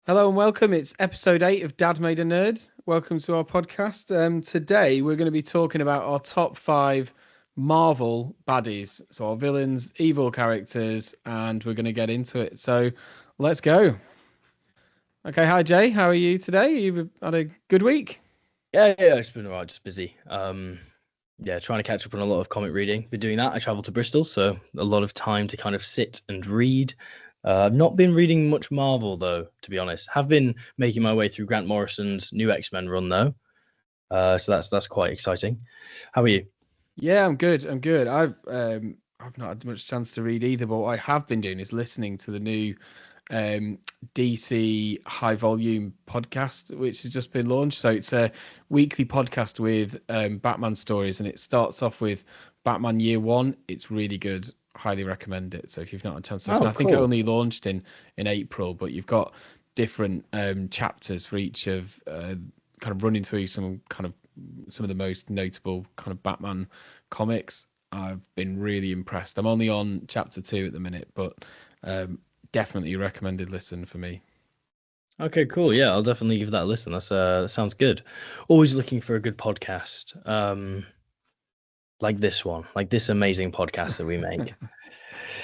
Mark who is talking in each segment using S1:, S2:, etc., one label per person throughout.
S1: Hello and welcome. It's episode 8 of Dad Made a Nerd. Welcome to our podcast. Today we're going to be talking about our top 5 Marvel baddies. So our villains, evil characters, and we're going to get into it. So let's go. Okay, hi Jay. How are you today? You've had a good week?
S2: Yeah, it's been alright, just busy. Yeah, trying to catch up on a lot of comic reading. Been doing that. I travel to Bristol, so a lot of time to kind of sit and read. I've not been reading much Marvel though, to be honest. Have been making my way through Grant Morrison's new X-Men run though. So that's quite exciting. How are you?
S1: Yeah, I'm good. I'm good. I've not had much chance to read either, but what I have been doing is listening to the new um, DC High Volume podcast, which has just been launched. So it's a weekly podcast with Batman stories, and it starts off with Batman Year One. It's really good. Highly recommend it. So if you've not had a chance to listen,
S2: Oh,
S1: I think it
S2: cool.
S1: only launched in April, but you've got different chapters for each of kind of running through some of the most notable kind of Batman comics. I've been really impressed. I'm only on chapter 2 at the minute, but definitely a recommended listen for me.
S2: Okay, cool. Yeah, I'll definitely give that a listen. That sounds good. Always looking for a good podcast. Like this one, like this amazing podcast that we make.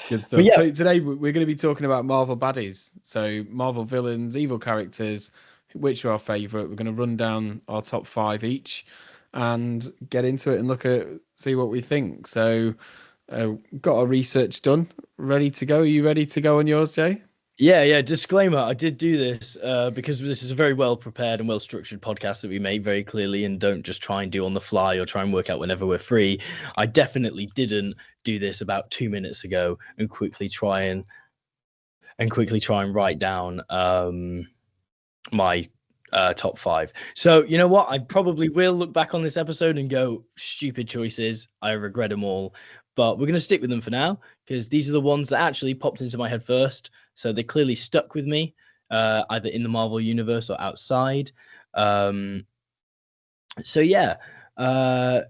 S1: Good
S2: But
S1: stuff.
S2: yeah,
S1: So today we're going to be talking about Marvel baddies. So Marvel villains, evil characters, which are our favorite. We're going to run down our top 5 each and get into it and see what we think. So got our research done, ready to go. Are you ready to go on yours, Jay?
S2: yeah. Disclaimer: I did do this because this is a very well prepared and well structured podcast that we make very clearly, and don't just try and do on the fly or try and work out whenever we're free. I definitely didn't do this about 2 minutes ago and quickly try and write down my top five. So you know what? I probably will look back on this episode and go, stupid choices. I regret them all. But we're going to stick with them for now because these are the ones that actually popped into my head first. So they clearly stuck with me, either in the Marvel universe or outside. Um, so yeah, uh,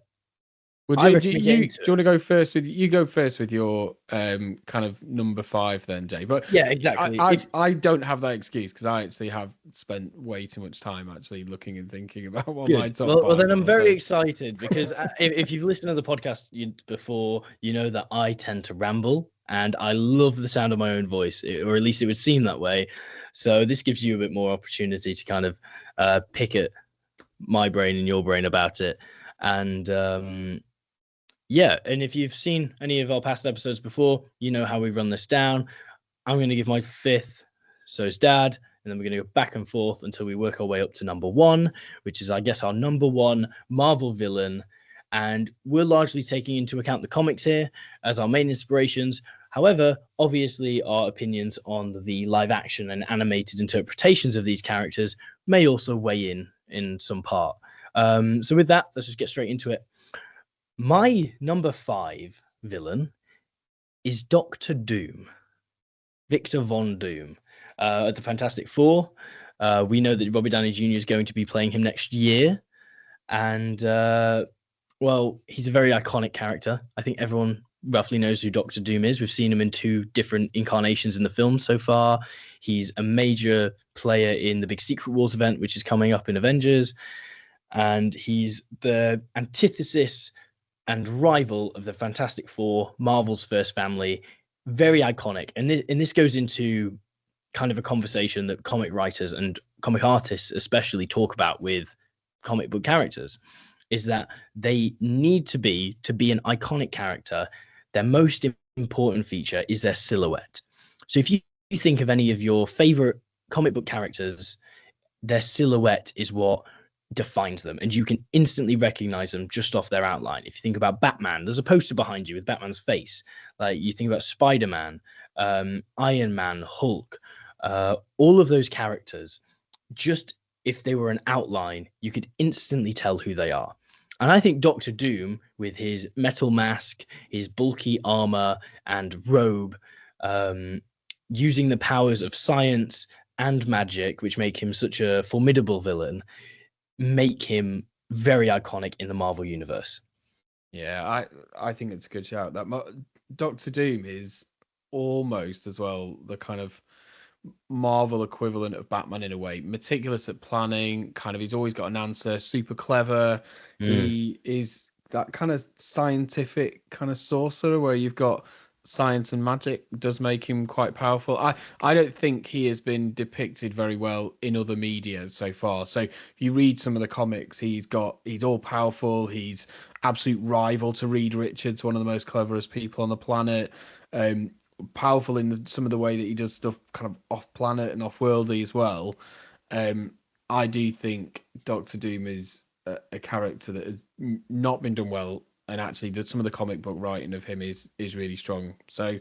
S1: Well,
S2: I
S1: do
S2: reckon we get
S1: you
S2: into it.
S1: want to go first with you go first with your kind of number 5 then, Jay? But
S2: Yeah, exactly. If
S1: I don't have that excuse because I actually have spent way too much time actually looking and thinking about what my
S2: Good.
S1: top
S2: Well,
S1: 5
S2: then I'm
S1: are.
S2: very
S1: So
S2: excited because if you've listened to the podcast before, you know that I tend to ramble and I love the sound of my own voice, or at least it would seem that way. So this gives you a bit more opportunity to kind of pick at my brain and your brain about it. And yeah, and if you've seen any of our past episodes before, you know how we run this down. I'm going to give my fifth, so is Dad, and then we're going to go back and forth until we work our way up to number one, which is, I guess, our number one Marvel villain. And we're largely taking into account the comics here as our main inspirations. However, obviously, our opinions on the live action and animated interpretations of these characters may also weigh in some part. So, with that, let's just get straight into it. My number five villain is Doctor Doom. Victor Von Doom at the Fantastic Four. We know that Robert Downey Jr. is going to be playing him next year, and well, he's a very iconic character. I think everyone roughly knows who Doctor Doom is. We've seen him in 2 different incarnations in the film so far. He's a major player in the big Secret Wars event, which is coming up in Avengers, and he's the antithesis and rival of the Fantastic Four, Marvel's first family. Very iconic, and this goes into kind of a conversation that comic writers and comic artists especially talk about with comic book characters, is that they need to be an iconic character. Their most important feature is their silhouette. So if you think of any of your favorite comic book characters, their silhouette is what defines them, and you can instantly recognize them just off their outline. If you think about Batman, there's a poster behind you with Batman's face. Like you think about Spider-Man, Iron Man, Hulk, all of those characters, just if they were an outline, you could instantly tell who they are. And I think Doctor Doom, with his metal mask, his bulky armor and robe, um, using the powers of science and magic, which make him such a formidable villain, make him very iconic in the Marvel universe.
S1: yeah, I think it's a good shout. Doctor Doom is almost as well the kind of Marvel equivalent of Batman in a way. Meticulous at planning, kind of he's always got an answer, super clever.
S2: Mm.
S1: He is that kind of scientific kind of sorcerer where you've got science and magic does make him quite powerful. I don't think he has been depicted very well in other media so far. So if you read some of the comics, he's all powerful, he's absolute rival to Reed Richards, one of the most cleverest people on the planet. Powerful in some of the way that he does stuff kind of off planet and off worldly as well. I do think Doctor Doom is a character that has not been done well, and actually some of the comic book writing of him is really strong. So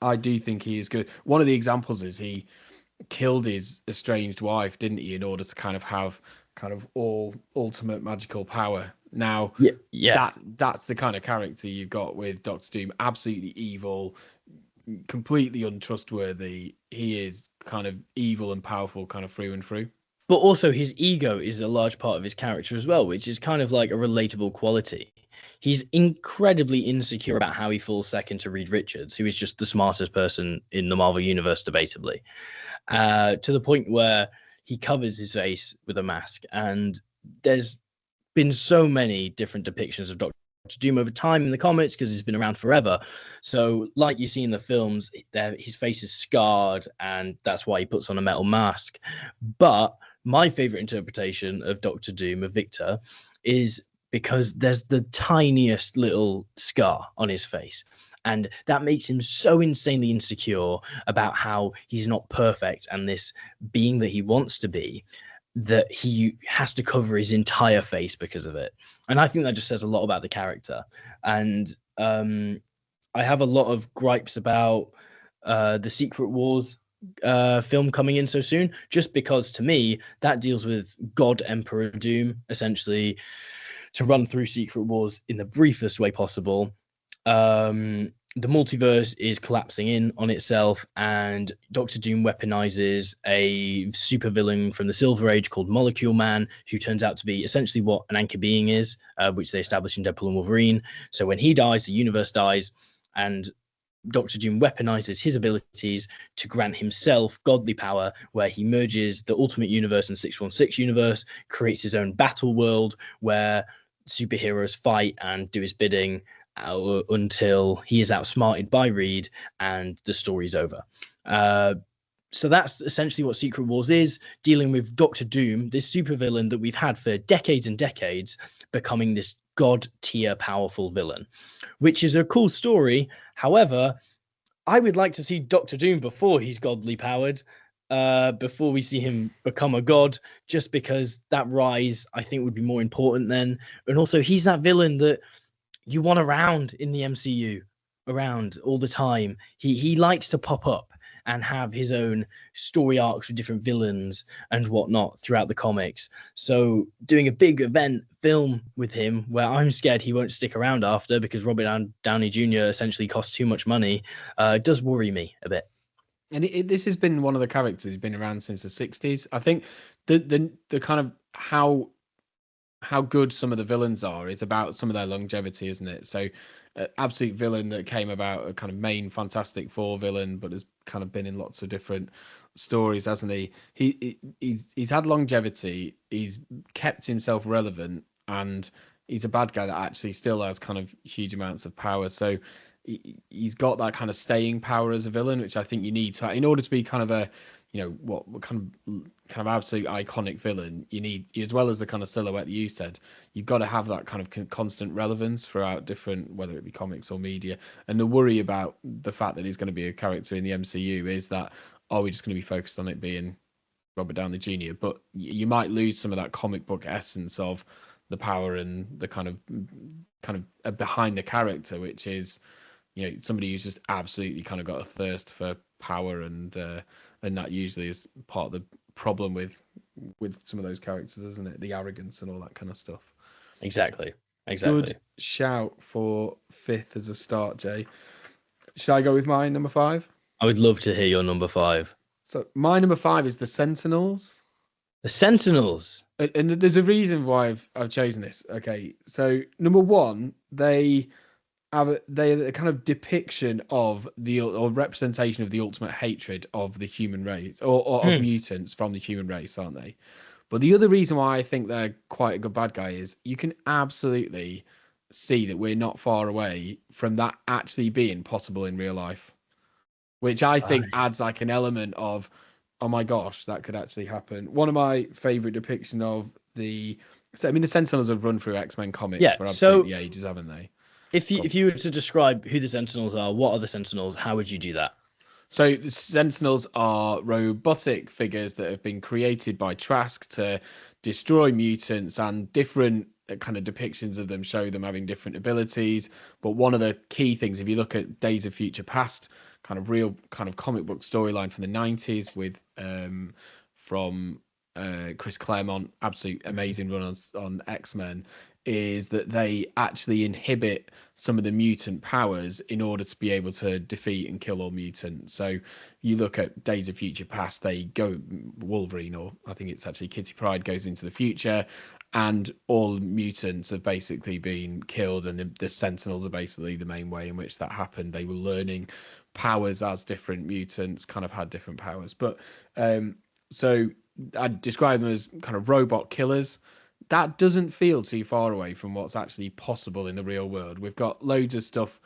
S1: I do think he is good. One of the examples is he killed his estranged wife, didn't he, in order to kind of have kind of all ultimate magical power. Now
S2: Yeah.
S1: that's the kind of character you've got with Doctor Doom. Absolutely evil, completely untrustworthy. He is kind of evil and powerful kind of through and through.
S2: But also his ego is a large part of his character as well, which is kind of like a relatable quality. He's incredibly insecure about how he falls second to Reed Richards, who is just the smartest person in the Marvel Universe, debatably, to the point where he covers his face with a mask. And there's been so many different depictions of Doctor Doom over time in the comics because he's been around forever. So, like you see in the films, his face is scarred, and that's why he puts on a metal mask. But my favorite interpretation of Doctor Doom, of Victor, is because there's the tiniest little scar on his face. And that makes him so insanely insecure about how he's not perfect and this being that he wants to be, that he has to cover his entire face because of it. And I think that just says a lot about the character. And I have a lot of gripes about the Secret Wars film coming in so soon, just because to me that deals with God Emperor Doom, essentially, to run through Secret Wars in the briefest way possible. The multiverse is collapsing in on itself, and Doctor Doom weaponizes a supervillain from the Silver Age called Molecule Man, who turns out to be essentially what an anchor being is, which they established in Deadpool and Wolverine. So when he dies, the universe dies, and Doctor Doom weaponizes his abilities to grant himself godly power, where he merges the Ultimate Universe and 616 universe, creates his own battle world where superheroes fight and do his bidding until he is outsmarted by Reed and the story's over. So that's essentially what Secret Wars is, dealing with Doctor Doom, this supervillain that we've had for decades and decades, becoming this god tier powerful villain, which is a cool story. However, I would like to see Doctor Doom before he's godly powered, before we see him become a god, just because that rise, I think, would be more important then. And also, he's that villain that you want around in the MCU, around all the time. He likes to pop up and have his own story arcs with different villains and whatnot throughout the comics. So doing a big event film with him, where I'm scared he won't stick around after because Robert Downey Jr. essentially costs too much money, does worry me a bit.
S1: And this has been one of the characters who's been around since the 60s. I think the kind of how good some of the villains are is about some of their longevity, isn't it? So absolute villain that came about, a kind of main Fantastic Four villain, but has kind of been in lots of different stories, hasn't he? He's had longevity, he's kept himself relevant, and he's a bad guy that actually still has kind of huge amounts of power. So he's got that kind of staying power as a villain, which I think you need to, in order to be kind of a, what kind of absolute iconic villain. You need, as well as the kind of silhouette that you said, you've got to have that kind of constant relevance throughout different, whether it be comics or media. And the worry about the fact that he's going to be a character in the MCU is that, are we just going to be focused on it being Robert Downey Jr.? But you might lose some of that comic book essence of the power and the kind of behind the character, which is, somebody who's just absolutely kind of got a thirst for power, and that usually is part of the problem with some of those characters, isn't it? The arrogance and all that kind of stuff.
S2: Exactly.
S1: Good shout for fifth as a start, Jay. Should I go with my number 5?
S2: I would love to hear your number 5.
S1: So my number 5 is the Sentinels.
S2: The Sentinels.
S1: And there's a reason why I've chosen this. Okay, so number 1, they they're a kind of depiction of or representation of the ultimate hatred of the human race, or of
S2: Hmm.
S1: mutants from the human race, aren't they? But the other reason why I think they're quite a good bad guy is you can absolutely see that we're not far away from that actually being possible in real life, which I think
S2: Right.
S1: adds like an element of, oh my gosh, that could actually happen. One of my favorite depictions of the Sentinels have run through X-Men comics
S2: Yeah.
S1: for
S2: So
S1: absolutely ages, haven't they? Go
S2: if
S1: on.
S2: you were to describe who the Sentinels are, what are the Sentinels? How would you do that?
S1: So the Sentinels are robotic figures that have been created by Trask to destroy mutants, and different kind of depictions of them show them having different abilities. But one of the key things, if you look at Days of Future Past, kind of real kind of comic book storyline from the 90s with from Chris Claremont, absolute
S2: Mhm.
S1: amazing run on X-Men, is that they actually inhibit some of the mutant powers in order to be able to defeat and kill all mutants. So you look at Days of Future Past, they go Wolverine, or I think it's actually Kitty Pryde, goes into the future, and all mutants have basically been killed, and the Sentinels are basically the main way in which that happened. They were learning powers as different mutants kind of had different powers. But so I'd describe them as kind of robot killers. That doesn't feel too far away from what's actually possible in the real world. We've got loads of stuff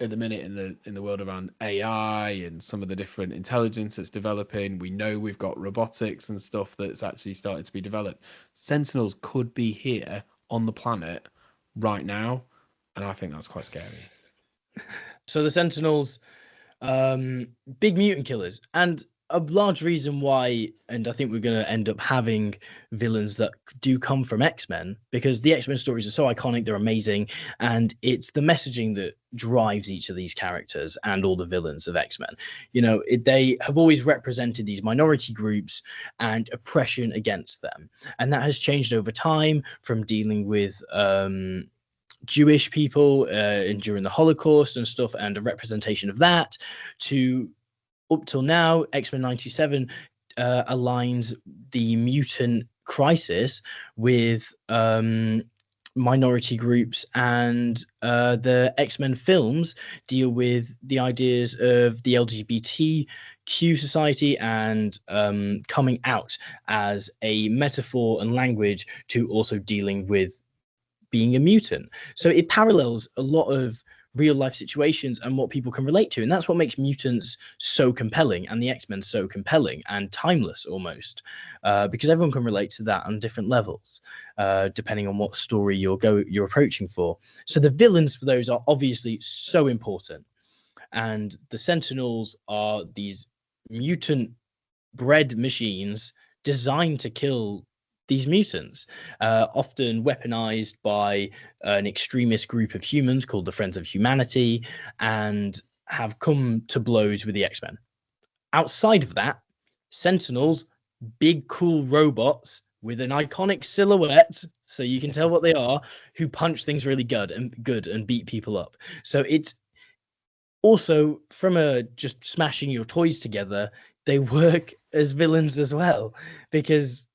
S1: at the minute in the world around AI and some of the different intelligence that's developing. We know we've got robotics and stuff that's actually started to be developed. Sentinels could be here on the planet right now, and I think that's quite scary.
S2: So the Sentinels, big mutant killers, and a large reason why, and I think we're going to end up having villains that do come from X-Men, because the X-Men stories are so iconic, they're amazing, and it's the messaging that drives each of these characters and all the villains of X-Men. They have always represented these minority groups and oppression against them, and that has changed over time, from dealing with Jewish people and during the Holocaust and stuff, and a representation of that, to up till now, X-Men 97 aligns the mutant crisis with minority groups, and the X-Men films deal with the ideas of the LGBTQ society, and coming out as a metaphor and language to also dealing with being a mutant. So it parallels a lot of real life situations and what people can relate to. And that's what makes mutants so compelling, and the X-Men so compelling and timeless almost, because everyone can relate to that on different levels, depending on what story you're approaching for. So the villains for those are obviously so important. And the Sentinels are these mutant bred machines designed to kill these mutants, often weaponized by an extremist group of humans called the Friends of Humanity, and have come to blows with the X-Men. Outside of that, Sentinels, big cool robots with an iconic silhouette, so you can tell what they are, who punch things really good and beat people up. So it's also, from a just smashing your toys together, they work as villains as well, because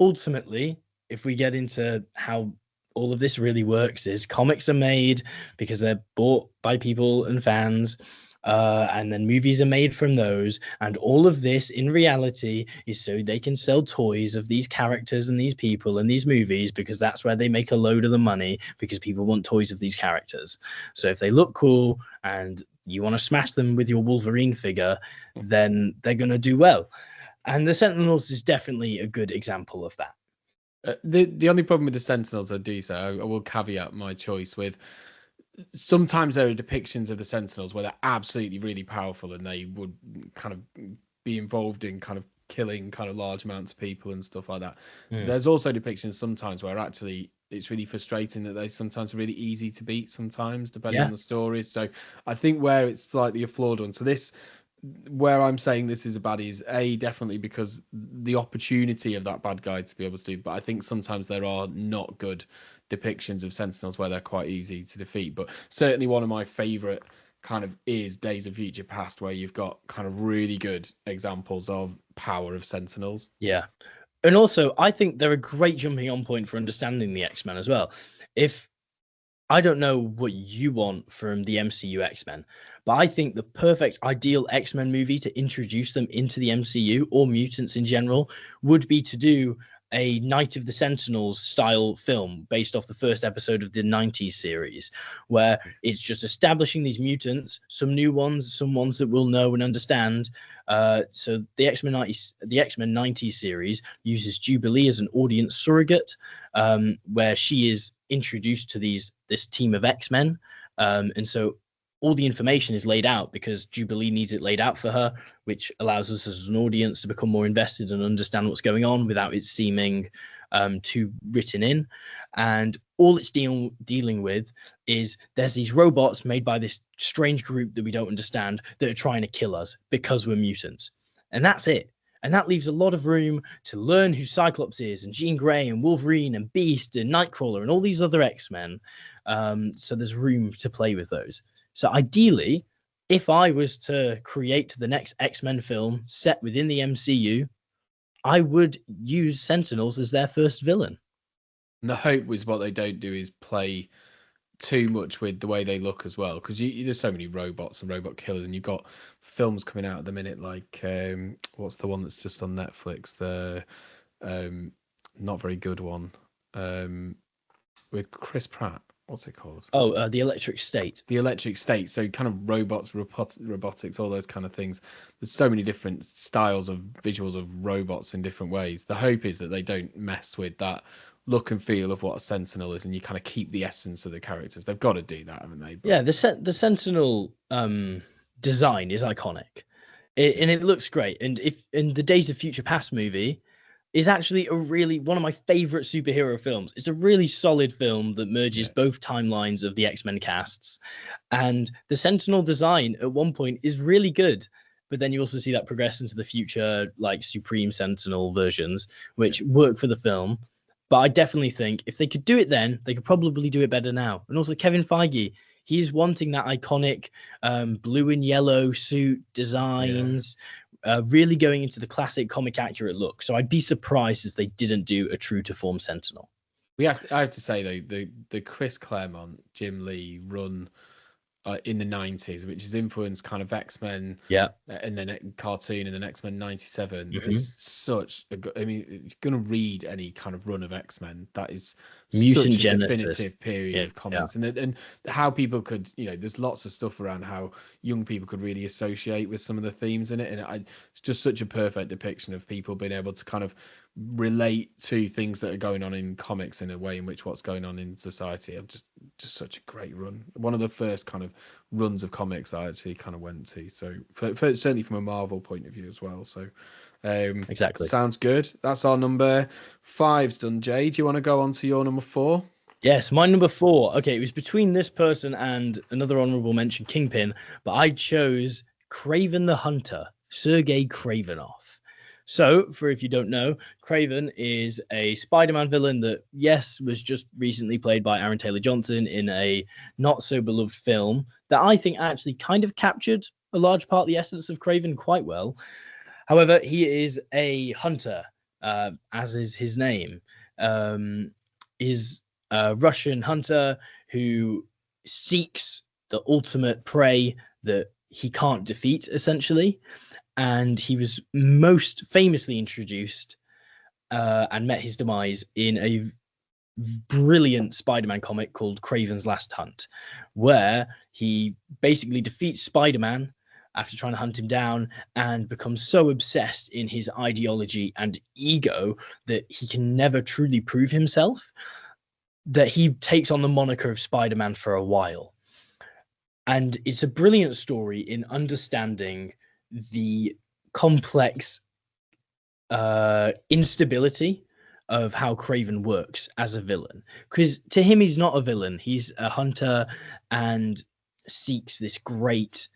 S2: ultimately, if we get into how all of this really works, is comics are made because they're bought by people and fans, and then movies are made from those, and all of this in reality is so they can sell toys of these characters and these people and these movies, because that's where they make a load of the money, because people want toys of these characters. So if they look cool and you want to smash them with your Wolverine figure, then they're going to do well. And the Sentinels is definitely a good example of that.
S1: The only problem with the Sentinels, I do say, I will caveat my choice with, sometimes there are depictions of the Sentinels where they're absolutely really powerful and they would kind of be involved in kind of killing kind of large amounts of people and stuff like that.
S2: Mm.
S1: There's also depictions sometimes where actually it's really frustrating that they sometimes are really easy to beat sometimes, depending
S2: Yeah.
S1: on the stories. So I think where it's slightly a flawed one. So this, where I'm saying this is a bad, is definitely because the opportunity of that bad guy to be able to do, but I think sometimes there are not good depictions of Sentinels where they're quite easy to defeat. But certainly one of my favorite kind of is Days of Future Past, where you've got kind of really good examples of power of Sentinels.
S2: Yeah. And also, I think they're a great jumping on point for understanding the X-Men as well. If I don't know what you want from the MCU X-Men, but I think the perfect ideal X-Men movie to introduce them into the MCU or mutants in general would be to do a Night of the Sentinels style film based off the first episode of the 90s series, where it's just establishing these mutants, some new ones, some ones that we'll know and understand. So the X-Men 90s series uses Jubilee as an audience surrogate, where she is introduced to this team of X-Men, and so all the information is laid out because Jubilee needs it laid out for her, which allows us as an audience to become more invested and understand what's going on without it seeming too written in. And all it's dealing with is there's these robots made by this strange group that we don't understand that are trying to kill us because we're mutants. And that's it. And that leaves a lot of room to learn who Cyclops is, and Jean Grey, and Wolverine, and Beast, and Nightcrawler, and all these other X-Men. So there's room to play with those. So ideally, if I was to create the next X-Men film set within the MCU, I would use Sentinels as their first villain.
S1: And the hope is what they don't do is play too much with the way they look as well, because there's so many robots and robot killers, and you've got films coming out at the minute like what's the one that's just on Netflix, the not very good one with Chris Pratt. What's it called?
S2: Oh, The Electric State.
S1: The Electric State. So kind of robots, robotics, all those kind of things. There's so many different styles of visuals of robots in different ways. The hope is that they don't mess with that look and feel of what a Sentinel is, and you kind of keep the essence of the characters. They've got to do that, haven't they? But...
S2: yeah, the Sentinel design is iconic, and it looks great. And if in the Days of Future Past movie is actually one of my favorite superhero films. It's a really solid film that merges both timelines of the X-Men casts, and the Sentinel design at one point is really good. But then you also see that progress into the future, like Supreme Sentinel versions, which work for the film. But I definitely think if they could do it then, they could probably do it better now. And also Kevin Feige, he's wanting that iconic blue and yellow suit designs, really going into the classic comic accurate look. So I'd be surprised if they didn't do a true to form Sentinel.
S1: I have to say though, the Chris Claremont, Jim Lee run in the 90s, which has influenced kind of X-Men, and then cartoon, and then X-Men 97. It's such a good, I mean, if you're going to read any kind of run of X-Men, that is
S2: Mutant
S1: such a
S2: Genesis.
S1: Definitive period of comics. And how people could, there's lots of stuff around how young people could really associate with some of the themes in it. And it's just such a perfect depiction of people being able to kind of relate to things that are going on in comics in a way in which what's going on in society. I'm just such a great run. One of the first kind of runs of comics I actually kind of went to. So certainly from a Marvel point of view as well. So
S2: exactly.
S1: Sounds good. That's our number 5's done. Jay, do you want to go on to your number 4?
S2: Yes, my number 4. Okay, it was between this person and another honorable mention, Kingpin, but I chose Kraven the Hunter, Sergei Kravenov. So, for if you don't know, Kraven is a Spider-Man villain that, yes, was just recently played by Aaron Taylor-Johnson in a not-so-beloved film that I think actually kind of captured a large part of the essence of Kraven quite well. However, he is a hunter, as is his name. Is a Russian hunter who seeks the ultimate prey that he can't defeat, essentially. And he was most famously introduced and met his demise in a brilliant Spider-Man comic called Kraven's Last Hunt, where he basically defeats Spider-Man after trying to hunt him down and becomes so obsessed in his ideology and ego that he can never truly prove himself, that he takes on the moniker of Spider-Man for a while. And it's a brilliant story in understanding the complex instability of how Kraven works as a villain. Because to him, he's not a villain. He's a hunter and seeks this great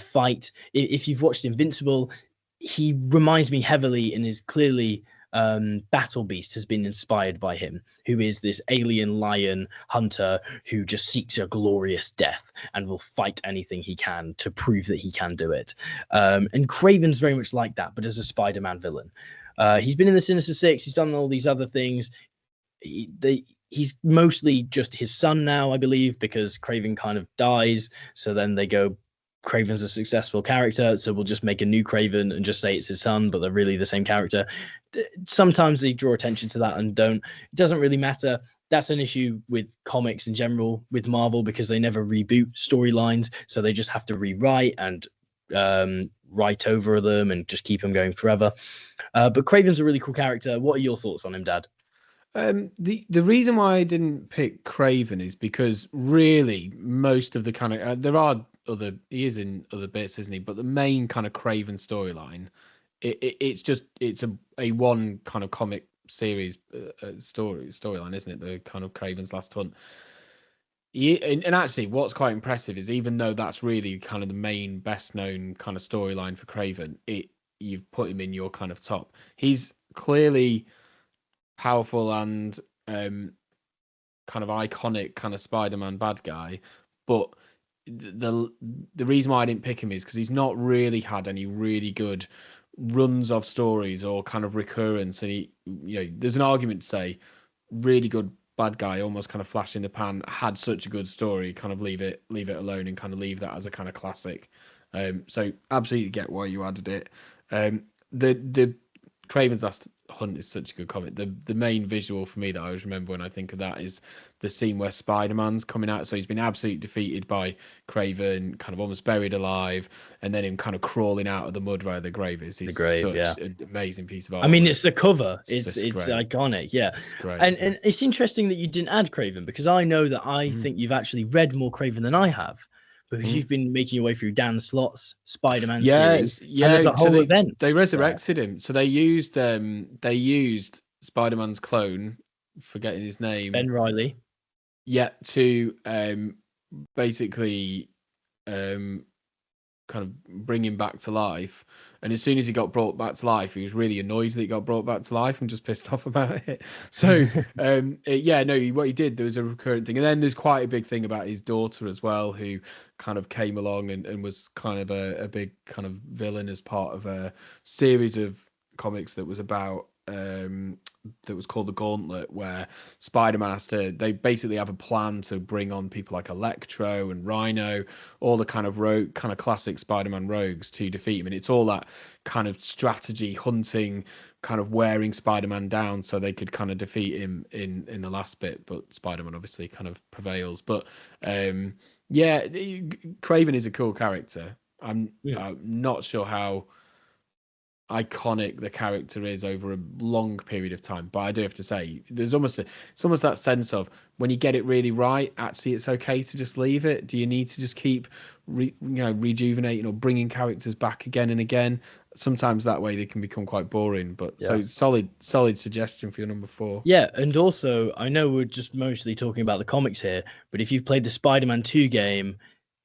S2: fight. If you've watched Invincible, he reminds me heavily and is clearly Battle Beast has been inspired by him, who is this alien lion hunter who just seeks a glorious death and will fight anything he can to prove that he can do it. And Kraven's very much like that, but as a Spider-Man villain. He's been in the Sinister Six. He's done all these other things. he's mostly just his son now, I believe, because Kraven kind of dies. So then they go, Kraven's a successful character, so we'll just make a new Kraven and just say it's his son, but they're really the same character. Sometimes they draw attention to that and don't. It doesn't really matter. That's an issue with comics in general with Marvel, because they never reboot storylines, so they just have to rewrite and write over them and just keep them going forever. But Kraven's a really cool character. What are your thoughts on him, Dad?
S1: The reason why I didn't pick Craven is because really most of the kind of there are other, he is in other bits, isn't he? But the main kind of Craven storyline, it's a one kind of comic series storyline, isn't it? The kind of Craven's Last Hunt. And actually, what's quite impressive is even though that's really kind of the main, best known kind of storyline for Craven, you've put him in your kind of top. He's clearly powerful and kind of iconic kind of Spider-Man bad guy, but the reason why I didn't pick him is because he's not really had any really good runs of stories or kind of recurrence, and there's an argument to say really good bad guy, almost kind of flash in the pan, had such a good story, kind of leave it alone and kind of leave that as a kind of classic. So absolutely get why you added it. The Craven's Last Hunt is such a good comic. The main visual for me that I always remember when I think of that is the scene where Spider-Man's coming out. So he's been absolutely defeated by Craven, kind of almost buried alive, and then him kind of crawl out of the mud where the grave is. It's such an amazing piece of art.
S2: I mean, it's the cover. It's iconic, yeah.
S1: It's great,
S2: and it's interesting that you didn't add Craven, because I know that I think you've actually read more Craven than I have, because you've been making your way through Dan Slott's Spider-Man series.
S1: Yeah,
S2: and there's a whole event.
S1: They resurrected him, so they used Spider-Man's clone, forgetting his name,
S2: Ben Reilly.
S1: Yeah, to basically kind of bring him back to life. And as soon as he got brought back to life, he was really annoyed that he got brought back to life and just pissed off about it. So, what he did, there was a recurrent thing. And then there's quite a big thing about his daughter as well, who kind of came along and was kind of a big kind of villain as part of a series of comics that was about that was called the Gauntlet, where Spider-Man they basically have a plan to bring on people like Electro and Rhino, all the kind of classic Spider-Man rogues to defeat him. And it's all that kind of strategy, hunting, kind of wearing Spider-Man down so they could kind of defeat him in the last bit. But Spider-Man obviously kind of prevails. But Craven is a cool character. I'm not sure how iconic the character is over a long period of time, but I do have to say there's almost that sense of when you get it really right, actually it's okay to just leave it. Do you need to just keep rejuvenating or bringing characters back again and again? Sometimes that way they can become quite boring, but so solid suggestion for your number 4.
S2: Yeah, and also I know we're just mostly talking about the comics here, but if you've played the Spider-Man 2 game,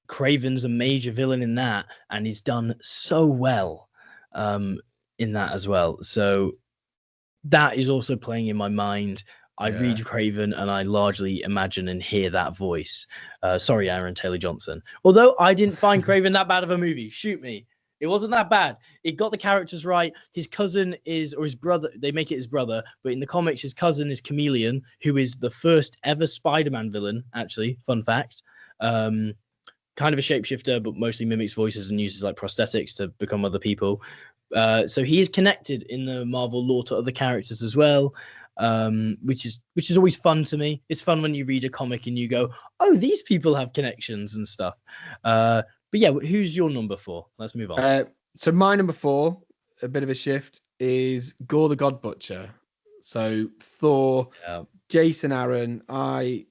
S2: Kraven's a major villain in that, and he's done so well in that as well. So that is also playing in my mind. I read Craven and I largely imagine and hear that voice. Sorry, Aaron Taylor Johnson. Although I didn't find Craven that bad of a movie. Shoot me. It wasn't that bad. It got the characters right. His cousin or his brother, they make it his brother, but in the comics, his cousin is Chameleon, who is the first ever Spider-Man villain, actually. Fun fact. Kind of a shapeshifter, but mostly mimics voices and uses like prosthetics to become other people. So he is connected in the Marvel lore to other characters as well, which is always fun to me. It's fun when you read a comic and you go, oh, these people have connections and stuff. But yeah, who's your number 4? Let's move on.
S1: So my number 4, a bit of a shift, is Gore the God Butcher. So Thor, Jason Aaron. I've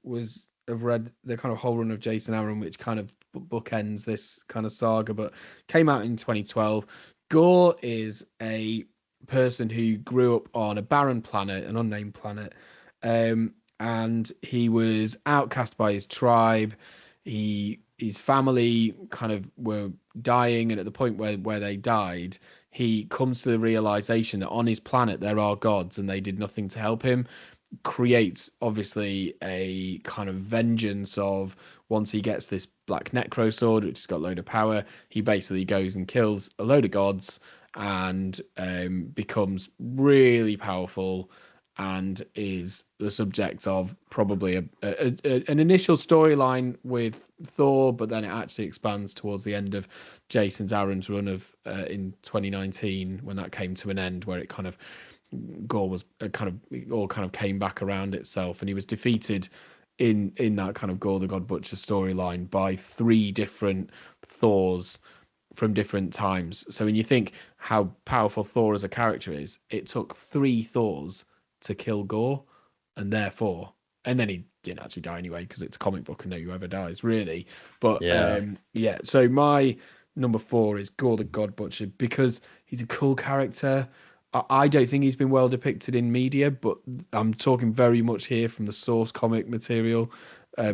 S1: read the kind of whole run of Jason Aaron, which kind of bookends this kind of saga, but came out in 2012. Gore is a person who grew up on a barren planet, an unnamed planet, and he was outcast by his tribe. His family kind of were dying, and at the point where they died, he comes to the realization that on his planet there are gods and they did nothing to help him. Creates obviously a kind of vengeance of, once he gets this black necro sword, which has got a load of power, he basically goes and kills a load of gods and becomes really powerful and is the subject of probably an initial storyline with Thor, but then it actually expands towards the end of Jason Aaron's run of in 2019 when that came to an end, where it kind of Gore was it all kind of came back around itself, and he was defeated in that kind of Gore the God Butcher storyline by 3 different Thors from different times. So when you think how powerful Thor as a character is, it took 3 Thors to kill Gore, and then he didn't actually die anyway because it's a comic book and no ever dies really. But yeah, so my number 4 is Gore the God Butcher because he's a cool character. I don't think he's been well depicted in media, but I'm talking very much here from the source comic material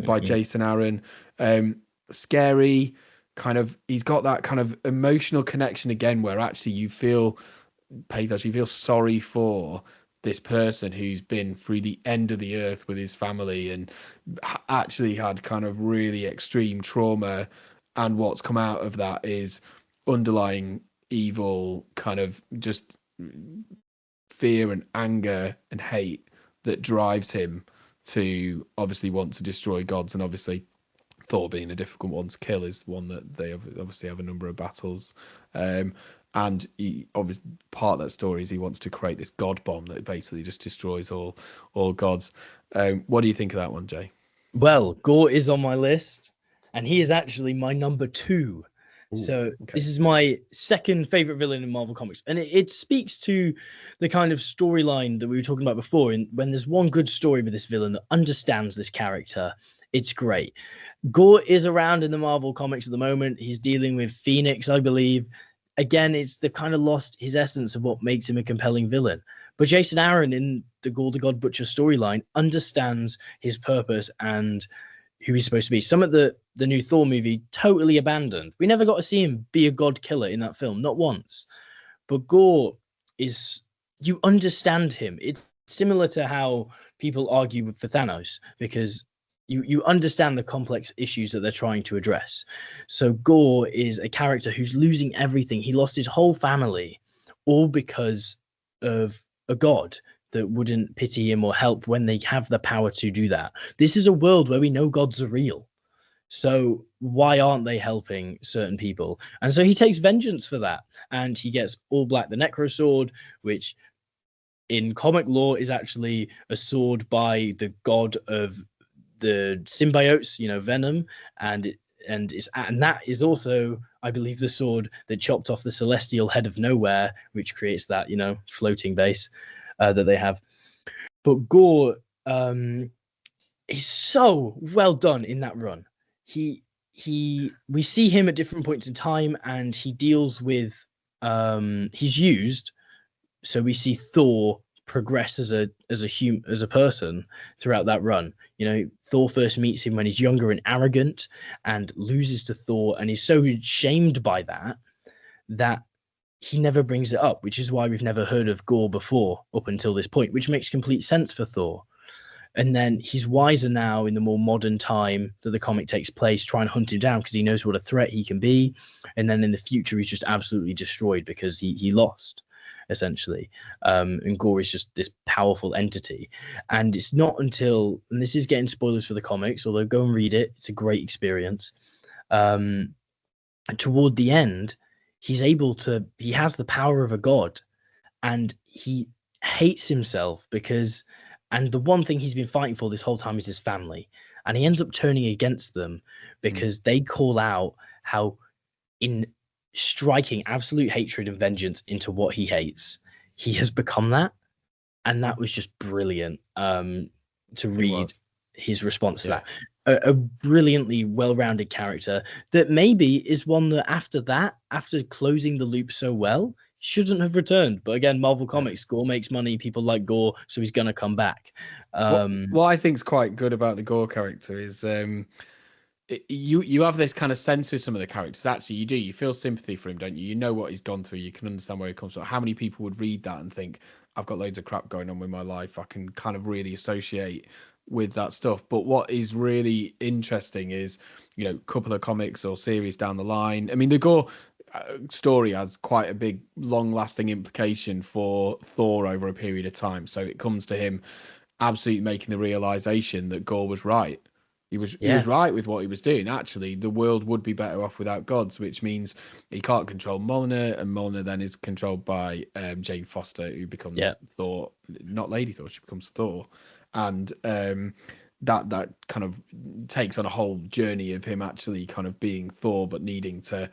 S1: by Jason Aaron. Scary, kind of, he's got that kind of emotional connection again, where actually you feel pathos, you feel sorry for this person who's been through the end of the earth with his family and actually had kind of really extreme trauma, and what's come out of that is underlying evil, kind of just fear and anger and hate that drives him to obviously want to destroy gods. And obviously Thor, being a difficult one to kill, is one that they obviously have a number of battles. And he, obviously, part of that story is he wants to create this god bomb that basically just destroys all gods. What do you think of that one, Jay?
S2: Well, Gore is on my list, and he is actually my number 2. So this is my second favorite villain in Marvel Comics, and it speaks to the kind of storyline that we were talking about before. And when there's one good story with this villain that understands this character, it's great. Gore is around in the Marvel Comics at the moment. He's dealing with Phoenix, I believe. Again, they've kind of lost his essence of what makes him a compelling villain. But Jason Aaron in the Gore the God Butcher storyline understands his purpose and who he's supposed to be. Some of the new Thor movie totally abandoned. We never got to see him be a god killer in that film, not once. But Gore is, you understand him. It's similar to how people argue for Thanos, because you understand the complex issues that they're trying to address. So Gore is a character who's losing everything. He lost his whole family, all because of a god that wouldn't pity him or help when they have the power to do that. This is a world where we know gods are real. So why aren't they helping certain people? And so he takes vengeance for that. And he gets All Black the Necro Sword, which in comic lore is actually a sword by the god of the symbiotes, Venom. And that is also, I believe, the sword that chopped off the celestial head of Nowhere, which creates that, floating base that they have. But Gore is so well done in that run. We see him at different points in time, and he deals with he's used. So we see Thor progress as a person throughout that run. Thor first meets him when he's younger and arrogant, and loses to Thor, and he's so shamed by that he never brings it up, which is why we've never heard of Gore before up until this point, which makes complete sense for Thor. And then he's wiser now in the more modern time that the comic takes place, trying to hunt him down because he knows what a threat he can be. And then in the future, he's just absolutely destroyed because he lost, essentially. And Gore is just this powerful entity. And it's not until, and this is getting spoilers for the comics, although go and read it. It's a great experience. And toward the end, he has the power of a god, and he hates himself and the one thing he's been fighting for this whole time is his family. And he ends up turning against them because they call out how, in striking absolute hatred and vengeance into what he hates, he has become that. And that was just brilliant to read his response to that. A brilliantly well-rounded character that maybe is one that after closing the loop so well, shouldn't have returned. But again, Marvel Comics, Gore makes money, people like Gore, so he's gonna come back.
S1: What I think is quite good about the Gore character is you have this kind of sense with some of the characters. Actually, you feel sympathy for him, don't you? You know what he's gone through, you can understand where he comes from. How many people would read that and think, I've got loads of crap going on with my life, I can kind of really associate with that stuff. But what is really interesting is, a couple of comics or series down the line, I mean, the Gore, story has quite a big, long-lasting implication for Thor over a period of time. So it comes to him absolutely making the realization that Gore was right. He was right with what he was doing. Actually, the world would be better off without gods, which means he can't control Mjolnir, and Mjolnir then is controlled by Jane Foster, who becomes Thor, not Lady Thor. She becomes Thor, and that kind of takes on a whole journey of him actually kind of being Thor, but needing to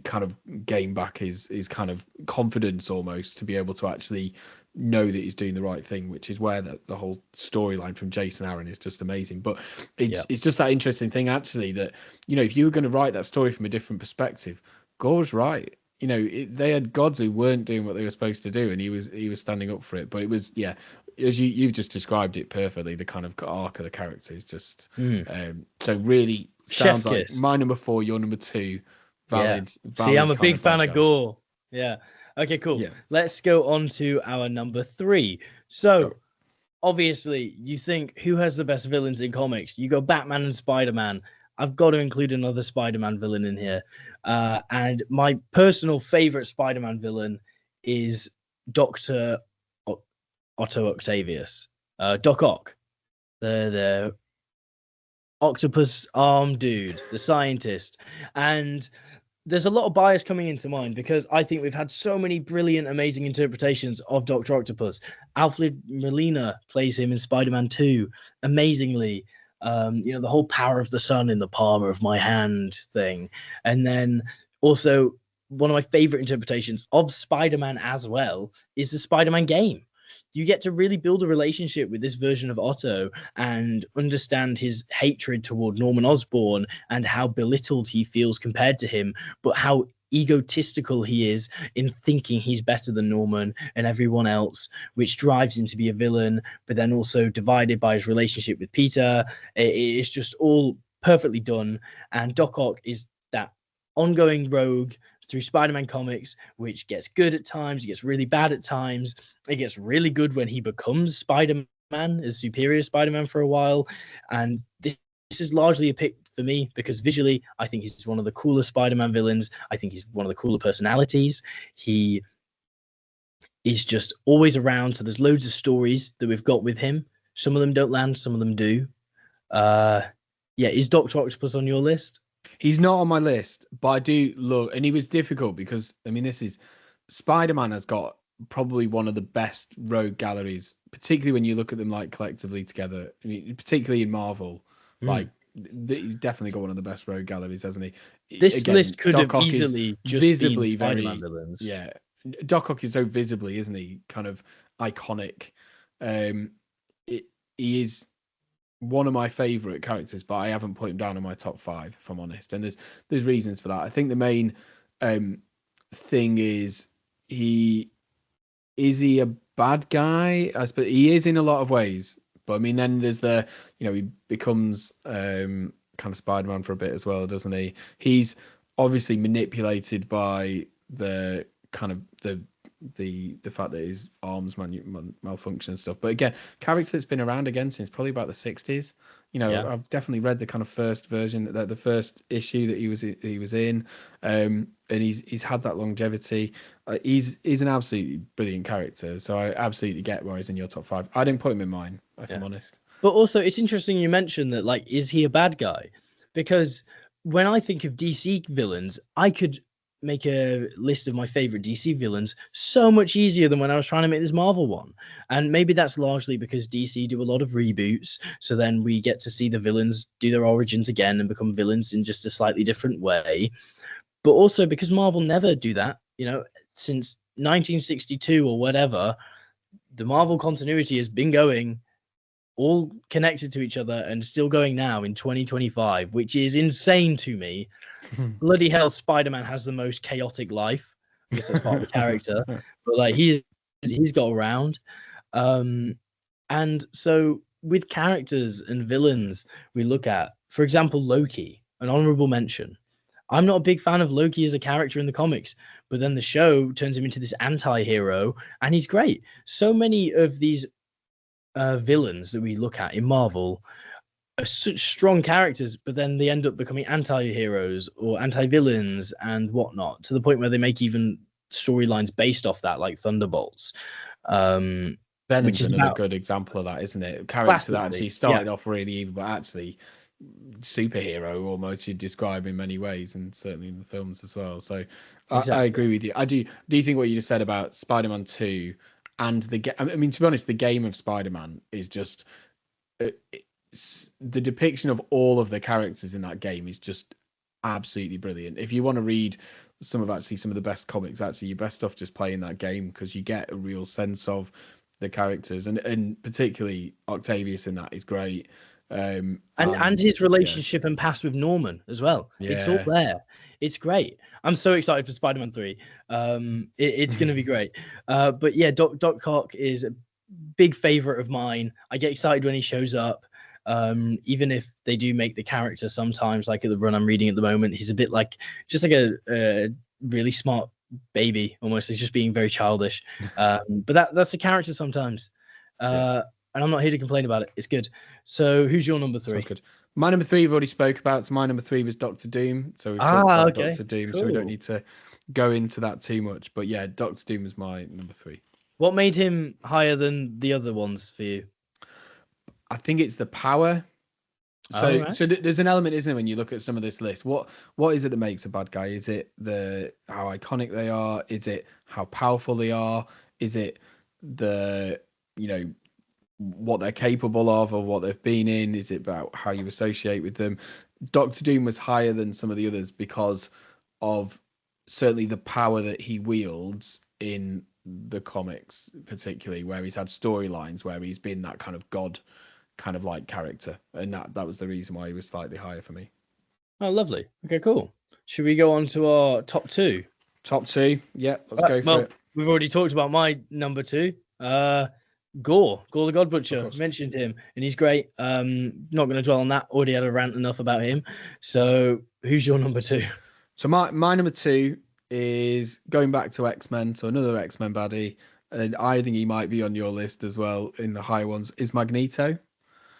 S1: kind of gain back his kind of confidence almost to be able to actually know that he's doing the right thing, which is where the whole storyline from Jason Aaron is just amazing. But it's just that interesting thing actually that, if you were going to write that story from a different perspective, Gore's right. They had gods who weren't doing what they were supposed to do, and he was standing up for it. But it was, as you've just described it perfectly, the kind of arc of the character is just so really sounds
S2: Chef
S1: like
S2: kiss.
S1: my number 4, your number 2. Valid.
S2: See, I'm a
S1: kind
S2: big fan
S1: bad
S2: of
S1: guy.
S2: Gore. Yeah. Okay, cool.
S1: Yeah.
S2: Let's go on to our number 3. So, obviously, you think who has the best villains in comics? You go Batman and Spider-Man. I've got to include another Spider-Man villain in here. And my personal favorite Spider-Man villain is Dr. Otto Octavius. Doc Ock. The octopus arm dude, the scientist. And there's a lot of bias coming into mind because I think we've had so many brilliant, amazing interpretations of Dr. Octopus. Alfred Molina plays him in Spider-Man 2 amazingly. The whole power of the sun in the palm of my hand thing. And then also one of my favorite interpretations of Spider-Man as well is the Spider-Man game. You get to really build a relationship with this version of Otto and understand his hatred toward Norman Osborn and how belittled he feels compared to him, but how egotistical he is in thinking he's better than Norman and everyone else, which drives him to be a villain, but then also divided by his relationship with Peter. It's just all perfectly done. And Doc Ock is that ongoing rogue through Spider-Man comics, which gets good at times, it gets really bad at times. It gets really good when he becomes Spider-Man, as Superior Spider-Man for a while. And this is largely a pick for me because visually, I think he's one of the cooler Spider-Man villains. I think he's one of the cooler personalities. He is just always around. So there's loads of stories that we've got with him. Some of them don't land, some of them do. Is Dr. Octopus on your list?
S1: He's not on my list, but I do love, and he was difficult because this is Spider-Man has got probably one of the best rogue galleries, particularly when you look at them like collectively together. Particularly in Marvel, he's definitely got one of the best rogue galleries, hasn't he?
S2: This list could have easily just
S1: visibly
S2: been Spider-Man villains.
S1: Yeah, Doc Ock is so visibly, isn't he? Kind of iconic. He is one of my favorite characters, but I haven't put him down in my top 5, if I'm honest. And there's reasons for that. I think the main thing is he a bad guy? I suppose he is in a lot of ways. But then there's he becomes kind of Spider-Man for a bit as well, doesn't he? He's obviously manipulated by the kind of the fact that his arms malfunction and stuff. But again, character that's been around again since probably about the 60s. I've definitely read the kind of first version, the first issue that he was in, and he's had that longevity. He's an absolutely brilliant character, so I absolutely get why he's in your top 5. I didn't put him in mine, if I'm honest.
S2: But also, it's interesting you mentioned that, is he a bad guy? Because when I think of DC villains, I could make a list of my favorite DC villains so much easier than when I was trying to make this Marvel one. And maybe that's largely because DC do a lot of reboots, so then we get to see the villains do their origins again and become villains in just a slightly different way. But also because Marvel never do that, since 1962 or whatever, the Marvel continuity has been going all connected to each other and still going now in 2025, which is insane to me. Bloody hell, Spider-Man has the most chaotic life. I guess that's part of the character, but he's got around. And so with characters and villains we look at, for example, Loki, an honorable mention. I'm not a big fan of Loki as a character in the comics, but then the show turns him into this anti-hero, and he's great. So many of these villains that we look at in Marvel are such strong characters, but then they end up becoming anti-heroes or anti-villains and whatnot, to the point where they make even storylines based off that, like Thunderbolts, which
S1: Venom's
S2: is
S1: another
S2: about
S1: good example of that, isn't it? A character that actually
S2: classically, yeah,
S1: started off really evil, but actually superhero almost, you describe in many ways, and certainly in the films as well. So I
S2: exactly.
S1: agree with you. I do you think what you just said about Spider-Man 2 and I mean, to be honest, the game of Spider-Man is just the depiction of all of the characters in that game is just absolutely brilliant. If you want to read some of the best comics, actually, your best stuff just playing that game, because you get a real sense of the characters, and particularly Octavius in that is great.
S2: And his relationship and past with Norman as well. It's all
S1: Yeah.
S2: there. It's great. I'm so excited for Spider-Man 3. It's going to be great. But yeah, Doc Ock is a big favorite of mine. I get excited when he shows up. Even if they do make the character sometimes, like at the run I'm reading at the moment, he's a bit like just like a really smart baby almost. He's just being very childish. But that's the character sometimes. And I'm not here to complain about it. It's good. So who's your number 3?
S1: Sounds good. My number 3 we've already spoke about. So my number 3 was Doctor Doom. So we've talked about
S2: Okay.
S1: Doctor Doom,
S2: Cool.
S1: so we don't need to go into that too much. But yeah, Doctor Doom is my number 3.
S2: What made him higher than the other ones for you?
S1: I think it's the power. So
S2: right.
S1: so there's an element, isn't it, when you look at some of this list? What is it that makes a bad guy? Is it how iconic they are? Is it how powerful they are? Is it the what they're capable of or what they've been in? Is it about how you associate with them? Doctor Doom was higher than some of the others because of certainly the power that he wields in the comics, particularly where he's had storylines where he's been that kind of god kind of like character, and that was the reason why he was slightly higher for me.
S2: Oh, lovely. Okay, cool. Should we go on to our top 2?
S1: Top 2, yeah, let's go for it.
S2: We've already talked about my number 2. Gore the God Butcher, mentioned him, and he's great. Not going to dwell on that. Already had a rant enough about him. So who's your number 2?
S1: So my number 2 is going back to X-Men, so another X-Men baddie, and I think he might be on your list as well in the high ones, is Magneto.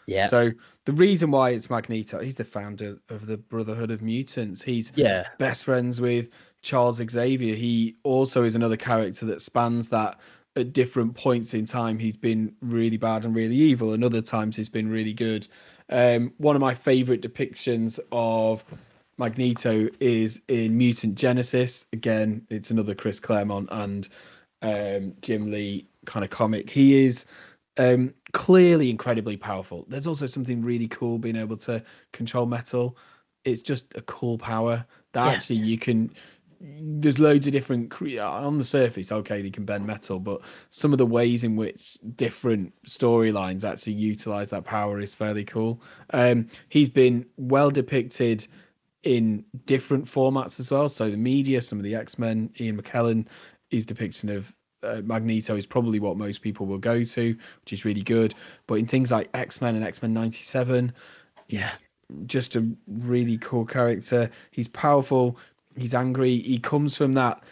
S2: Yeah.
S1: So the reason why it's Magneto, he's the founder of the Brotherhood of Mutants. He's best friends with Charles Xavier. He also is another character that spans that. At different points in time, he's been really bad and really evil, and other times he's been really good. One of my favorite depictions of Magneto is in Mutant Genesis. Again, it's another Chris Claremont and Jim Lee kind of comic. He is clearly incredibly powerful. There's also something really cool being able to control metal. It's just a cool power that actually you can. There's loads of different on the surface. Okay, they can bend metal, but some of the ways in which different storylines actually utilize that power is fairly cool. He's been well depicted in different formats as well. So the media, some of the X-Men, Ian McKellen, his depiction of Magneto is probably what most people will go to, which is really good. But in things like X-Men and X-Men 97, he's just a really cool character. He's powerful. He's angry. He comes from that,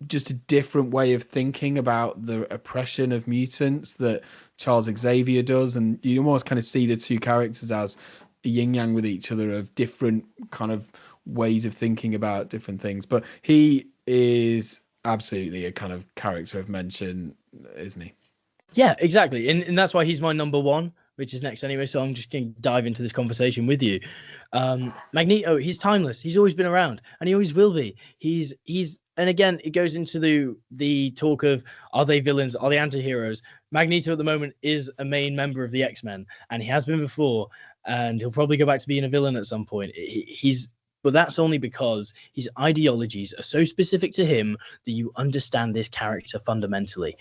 S1: just a different way of thinking about the oppression of mutants that Charles Xavier does. And you almost kind of see the two characters as a yin yang with each other, of different kind of ways of thinking about different things. But he is absolutely a kind of character of mention, isn't he?
S2: Yeah, exactly. And that's why he's my number 1, which is next anyway. So I'm just going to dive into this conversation with you. Magneto, he's timeless. He's always been around, and he always will be. He's and again, it goes into the talk of, are they villains? Are they anti-heroes? Magneto at the moment is a main member of the X-Men, and he has been before, and he'll probably go back to being a villain at some point. But that's only because his ideologies are so specific to him that you understand this character fundamentally.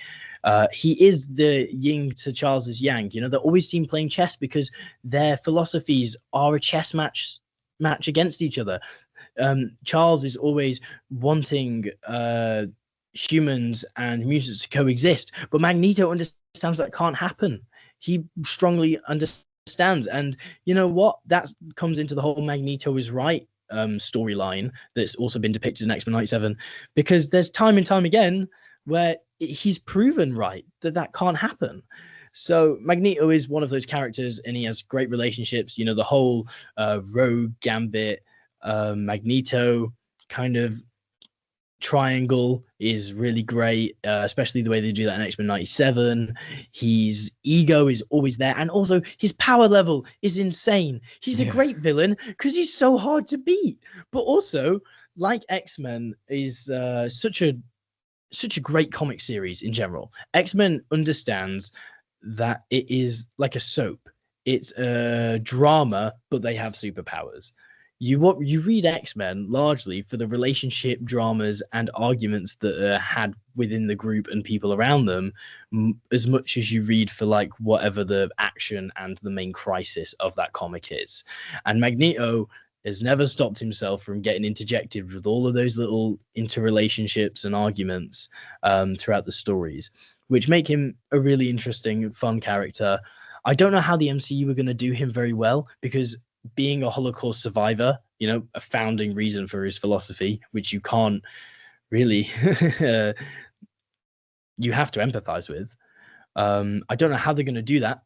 S2: He is the yin to Charles's yang. They always seem playing chess because their philosophies are a chess match against each other. Charles is always wanting humans and mutants to coexist, but Magneto understands that can't happen. He strongly understands, and you know what? That comes into the whole Magneto is right storyline that's also been depicted in X-Men 97, because there's time and time again where he's proven right that can't happen. So Magneto is one of those characters, and he has great relationships. You know, the whole Rogue, Gambit, Magneto kind of triangle is really great, especially the way they do that in X-Men 97. His ego is always there, and also his power level is insane. He's a great villain because he's so hard to beat, but also, like X-Men, is such a great comic series in general. X-Men understands that it is like a soap. It's a drama, but they have superpowers. You read X-Men largely for the relationship dramas and arguments that are had within the group and people around them, as much as you read for like whatever the action and the main crisis of that comic is. And Magneto has never stopped himself from getting interjected with all of those little interrelationships and arguments throughout the stories, which make him a really interesting, fun character. I don't know how the MCU were going to do him very well, because being a Holocaust survivor, you know, a founding reason for his philosophy, which you can't really, you have to empathize with. I don't know how they're going to do that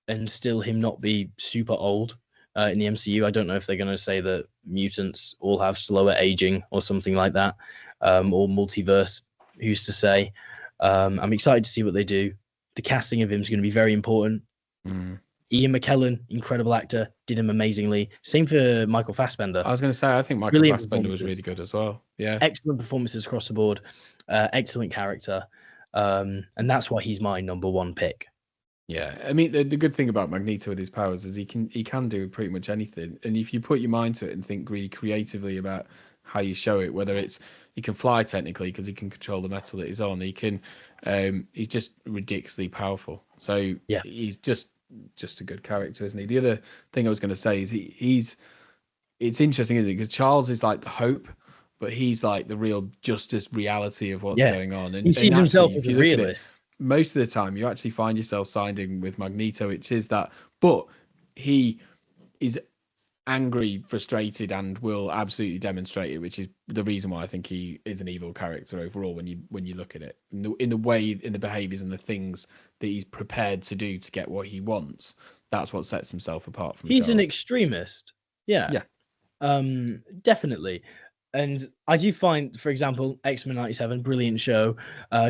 S2: and still him not be super old in the MCU. I don't know if they're going to say that mutants all have slower aging or something like that, or multiverse, who's to say. I'm excited to see what they do. The casting of him is going to be very important. Ian McKellen, incredible actor, did him amazingly. Same for Michael Fassbender.
S1: I was going to say, I think Michael Fassbender was really good as well. Yeah,
S2: excellent performances across the board, excellent character, and that's why he's my number one pick.
S1: Yeah, I mean the good thing about Magneto with his powers is he can do pretty much anything, and if you put your mind to it and think really creatively about how you show it, whether it's he can fly technically because he can control the metal that he's on, he can, he's just ridiculously powerful. So
S2: yeah,
S1: he's just a good character, isn't he? The other thing I was going to say is he's it's interesting, isn't it? Because Charles is like the hope, but he's like the real justice reality of what's going on. And
S2: he sees himself as a realist.
S1: Most of the time, you actually find yourself siding with Magneto, which is that, but he is angry, frustrated, and will absolutely demonstrate it, which is the reason why I think he is an evil character overall. When you look at it in the way, in the behaviors and the things that he's prepared to do to get what he wants, that's what sets himself apart from.
S2: He's
S1: Charles.
S2: An extremist. Yeah. Definitely. And I do find, for example, X-Men 97, brilliant show.